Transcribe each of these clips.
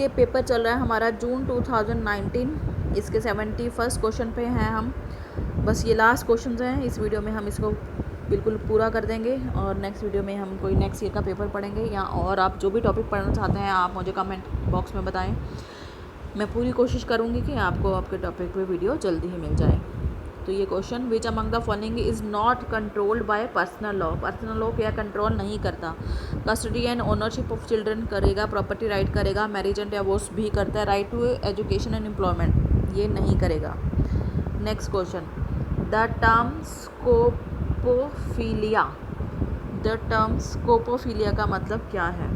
ये पेपर चल रहा है हमारा जून 2019, इसके 71st क्वेश्चन पे हैं हम। बस ये लास्ट क्वेश्चन हैं, इस वीडियो में हम इसको बिल्कुल पूरा कर देंगे और नेक्स्ट वीडियो में हम कोई नेक्स्ट ईयर का पेपर पढ़ेंगे। या और आप जो भी टॉपिक पढ़ना चाहते हैं आप मुझे कमेंट बॉक्स में बताएं। मैं पूरी कोशिश करूँगी कि आपको आपके टॉपिक पे वीडियो जल्दी ही मिल जाए। तो ये question, which among the following is not controlled by personal law. Personal law क्या कंट्रोल नहीं करता। Custody and ownership of children करेगा, प्रॉपर्टी राइट करेगा, मैरिज एंड डिवोर्स भी करता है, right to education and employment ये नहीं करेगा। Next question, the term scopophilia, the term scopophilia का मतलब क्या है।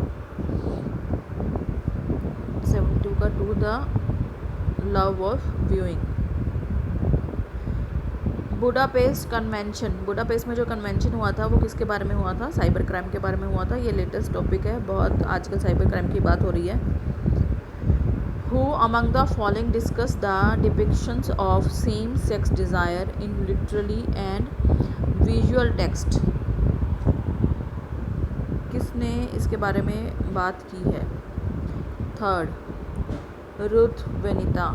72 का two, the love of viewing. Budapest convention, Budapest में जो कन्वेंशन हुआ था वो किसके बारे में हुआ था, साइबर क्राइम के बारे में हुआ था। ये लेटेस्ट टॉपिक है, बहुत आजकल साइबर क्राइम की बात हो रही है। Who among the following discuss the depictions of same sex desire in literally and visual text, किसने इसके बारे में बात की है। Third, Ruth Vanita.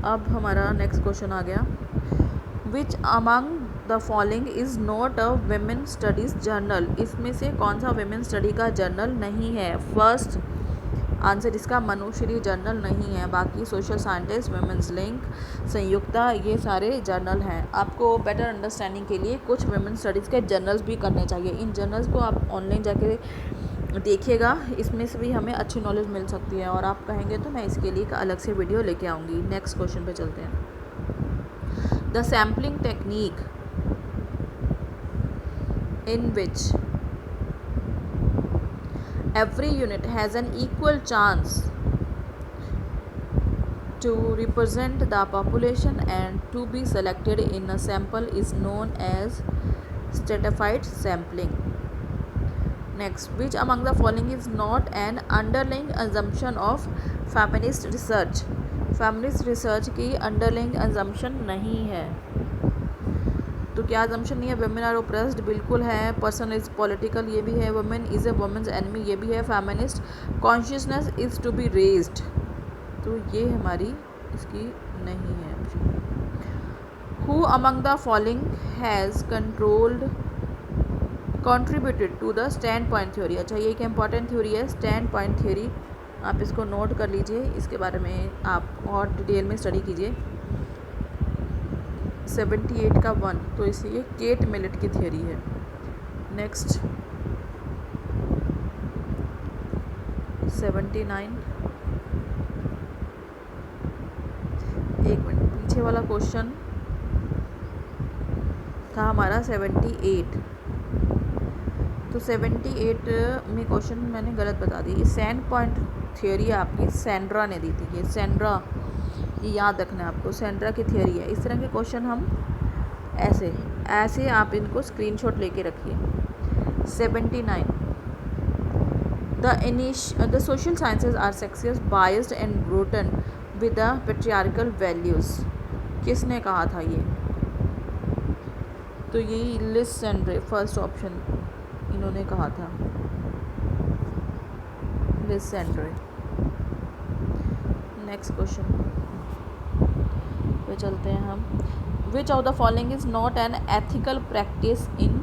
अब हमारा नेक्स्ट क्वेश्चन आ गया, which among the following is not a women studies journal, इसमें से कौन सा वेमेन स्टडी का जर्नल नहीं है। फर्स्ट आंसर इसका मनुश्री जर्नल नहीं है, बाकी सोशल साइंटिस्ट, वेमेंस लिंक, संयुक्ता ये सारे जर्नल हैं। आपको बेटर अंडरस्टैंडिंग के लिए कुछ वेमेन स्टडीज़ के जर्नल्स भी करने चाहिए। इन जर्नल्स को आप ऑनलाइन जाके देखिएगा, इसमें से भी हमें अच्छी नॉलेज मिल सकती है और आप कहेंगे तो मैं इसके लिए एक अलग से वीडियो लेके आऊँगी। नेक्स्ट क्वेश्चन पे चलते हैं। The sampling technique in which every unit has an equal chance to represent the population and to be selected in a sample is known as stratified sampling. Next, which among the following is not an underlying assumption of feminist research? feminist research की underlying assumption नहीं है। तो क्या assumption नहीं है। women are oppressed बिल्कुल है, person is political ये भी है, women is a woman's enemy ये भी है, feminist consciousness is to be raised तो ये हमारी इसकी नहीं है। who among the following has contributed to the standpoint theory। अच्छा ये एक important theory है standpoint theory, आप इसको नोट कर लीजिए, इसके बारे में आप और डिटेल में स्टडी कीजिए। 78 का 1 तो इसे ये केट मिलेट की थियोरी है। नेक्स्ट 79, एक मिनट पीछे वाला क्वेश्चन था हमारा 78, तो 78 में क्वेश्चन मैंने गलत बता दी। सैंड पॉइंट थियोरी आपकी सैंड्रा ने दी थी, ये सैंड्रा ये याद रखना है आपको, सेंड्रा की थियोरी है। इस तरह के क्वेश्चन हम ऐसे आप इनको स्क्रीनशॉट लेके रखिए। 79, the social sciences are sexist biased and rooted with the patriarchal values, किसने कहा था ये। तो ये लिस सेंड्रे, फर्स्ट ऑप्शन इन्होंने कहा था, लिस सेंड्रे। नेक्स्ट क्वेश्चन पे चलते हैं हम। विच of the following is not an ethical practice in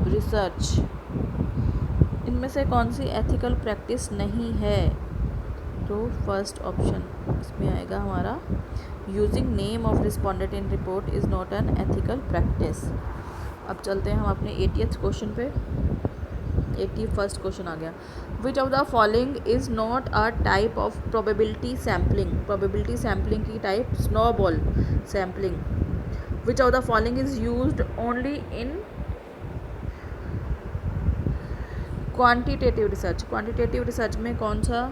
research, इनमें से कौन सी एथिकल प्रैक्टिस नहीं है। तो फर्स्ट ऑप्शन इसमें आएगा हमारा, using name of respondent in report is not an ethical practice. अब चलते हैं हम अपने 80th क्वेश्चन पे। 81st क्वेश्चन आ गया, which of the following is not a type of probability sampling, probability sampling की type snowball sampling. Which of the following is used only in quantitative research, quantitative research में कौन सा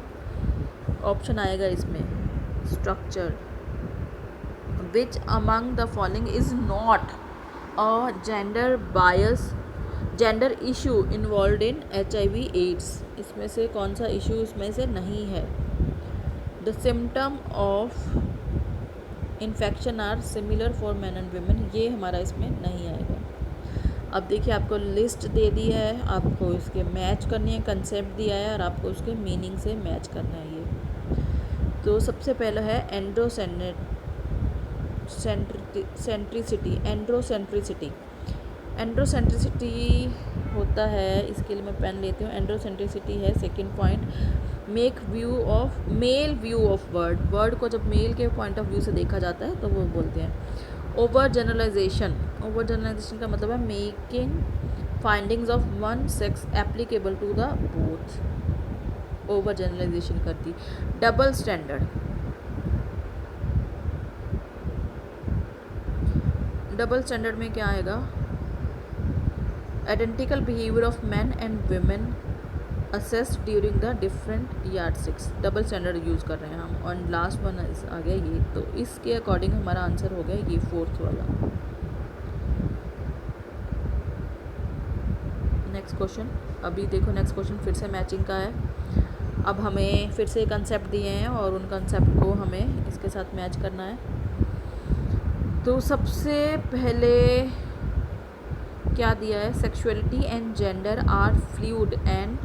option आएगा इसमें, structure. Which among the following is not a gender issue involve in HIV AIDS, इसमें से कौन सा इशू इसमें से नहीं है। The symptom of infection are similar for man and women, ये हमारा इसमें नहीं आएगा। अब देखिए आपको लिस्ट दे दी है, आपको इसके मैच करनी है, कंसेप्ट दिया है और आपको उसके मीनिंग से मैच करना है ये। तो सबसे पहला है एंड्रोसेंट्रिसिटी। एंड्रोसेंट्रिसिटी होता है, इसके लिए मैं पेन लेती हूँ। एंड्रोसेंट्रिसिटी है second point, male view of world को जब मेल के पॉइंट ऑफ व्यू से देखा जाता है तो वो बोलते हैं। ओवर जनरलाइजेशन का मतलब है making findings of one sex applicable to the both, over generalisation करती। डबल स्टैंडर्ड में क्या आएगा? Identical behaviour of man and women assessed during the different yardsticks. Double standard use कर रहे हैं हम। और लास्ट वन आ गया ये, तो इसके अकॉर्डिंग हमारा आंसर हो गया ये फोर्थ वाला। नेक्स्ट क्वेश्चन, अभी देखो नेक्स्ट क्वेश्चन फिर से मैचिंग का है। अब हमें फिर से कंसेप्ट दिए हैं और उन कंसेप्ट को हमें इसके साथ मैच करना है। तो सबसे पहले क्या दिया है? Sexuality and gender are fluid and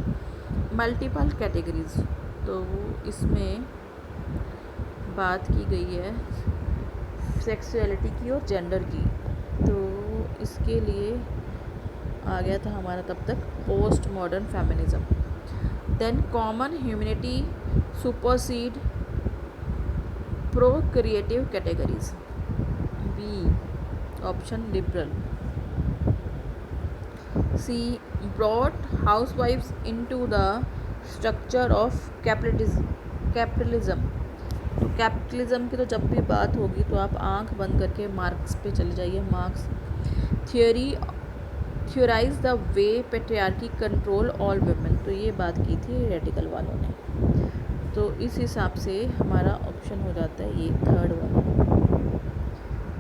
multiple categories. तो इसमें बात की गई है सेक्सुअलिटी की और जेंडर की। तो इसके लिए आ गया था हमारा तब तक post modern feminism. Then common humanity supersede procreative categories. B option liberal. C brought हाउसवाइफ्स into the structure of capitalism. तो कैपिटलिज्म की तो जब भी बात होगी तो आप आंख बंद करके मार्क्स पे चले जाइए। Marks theorise the way patriarchy control all women. तो ये बात की थी रेडिकल वालों ने। तो इस हिसाब से हमारा ऑप्शन हो जाता है ये थर्ड वाला।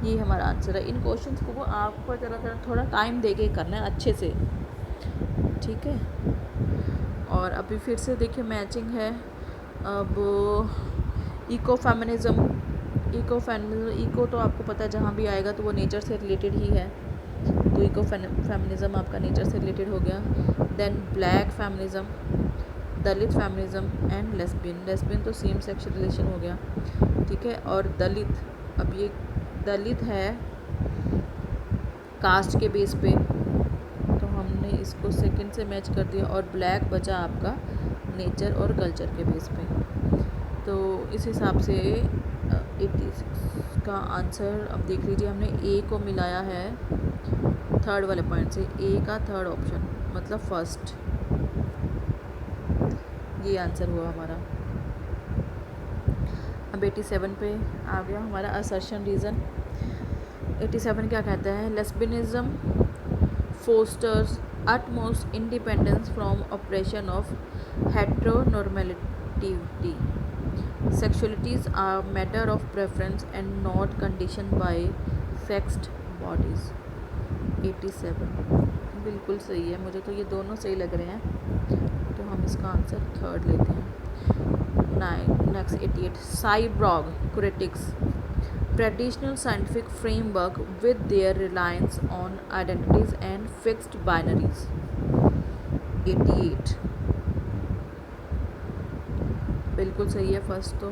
ये हमारा आंसर है। इन क्वेश्चंस को आपको थोड़ा टाइम दे के करना है अच्छे से, ठीक है। और अभी फिर से देखिए मैचिंग है। अब इको तो आपको पता है जहाँ भी आएगा तो वो नेचर से रिलेटेड ही है। तो इको फेमिनिज्म आपका नेचर से रिलेटेड हो गया। Then black feminism, Dalit feminism and lesbian तो सेम सेक्स रिलेशन हो गया, ठीक है। और दलित, अब ये दलित है कास्ट के बेस पे, तो हमने इसको सेकंड से मैच कर दिया। और ब्लैक बचा आपका नेचर और कल्चर के बेस पे। तो इस हिसाब से 86 का आंसर अब देख लीजिए, हमने ए को मिलाया है थर्ड वाले पॉइंट से। ए का थर्ड ऑप्शन मतलब फर्स्ट, ये आंसर हुआ हमारा। अब 87 पे आ गया हमारा असर्शन रीज़न। 87 क्या कहता है? Lesbianism fosters utmost independence from oppression of heteronormativity. Sexualities are matter of preference and not conditioned by sexed bodies. 87 बिल्कुल सही है, मुझे तो ये दोनों सही लग रहे हैं, तो हम इसका आंसर थर्ड लेते हैं। Next 88 cyborg critics traditional scientific framework with their reliance on identities and fixed binaries. 88 बिल्कुल सही है फर्स्ट तो।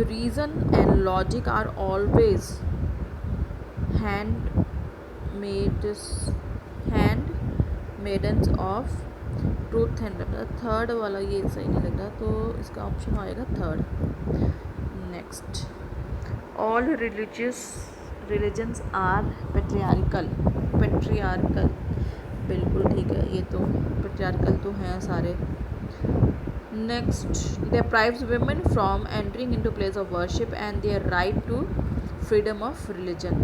The reason and logic are always handmaidens of truth and third वाला ये सही नहीं लग रहा, तो इसका ऑप्शन आएगा third. Next all religions are patriarchal। बिल्कुल ठीक है, ये तो patriarchal तो हैं सारे। Next deprives women from entering into place of worship and their right to freedom of religion।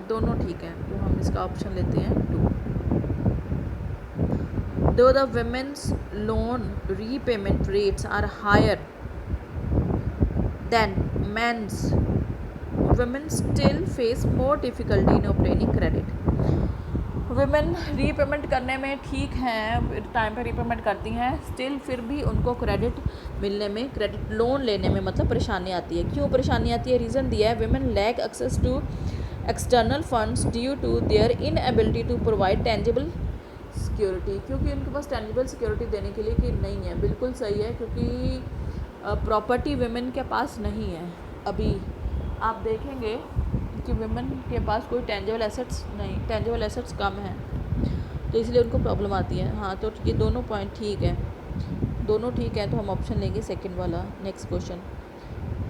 दोनों ठीक हैं, तो हम इसका ऑप्शन लेते हैं 2। though the women's loan repayment rates are higher than men's, women still face more difficulty in obtaining credit। women repayment करने में ठीक हैं, टाइम पे रीपेमेंट करती हैं, स्टिल फिर भी उनको क्रेडिट मिलने में, क्रेडिट लोन लेने में मतलब परेशानी आती है। क्यों परेशानी आती है? रीज़न दिया है women lack access to external funds due to their inability to provide tangible security, क्योंकि उनके पास टेंजिबल सिक्योरिटी देने के लिए कि नहीं है। बिल्कुल सही है, क्योंकि प्रॉपर्टी विमेन के पास नहीं है। अभी आप देखेंगे कि विमेन के पास कोई टेंजिबल एसेट्स नहीं, टेंजिबल एसेट्स कम हैं, तो इसलिए उनको प्रॉब्लम आती है। हाँ, तो ये दोनों पॉइंट ठीक है, दोनों ठीक है, तो हम ऑप्शन लेंगे सेकंड वाला। Next question.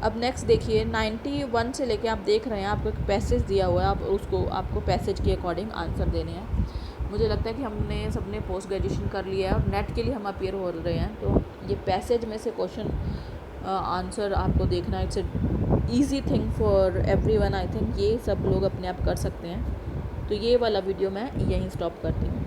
अब नेक्स्ट देखिए 91 से लेके आप देख रहे हैं, आपको एक पैसेज दिया हुआ है, आप उसको आपको पैसेज के अकॉर्डिंग आंसर देने हैं। मुझे लगता है कि हमने सबने पोस्ट ग्रेजुएशन कर लिया है और नेट के लिए हम अपीयर हो रहे हैं, तो ये पैसेज में से क्वेश्चन आंसर आपको देखना है। It's easy thing for everyone. I think ये सब लोग अपने आप कर सकते हैं। तो ये वाला वीडियो मैं यहीं स्टॉप करती हूँ।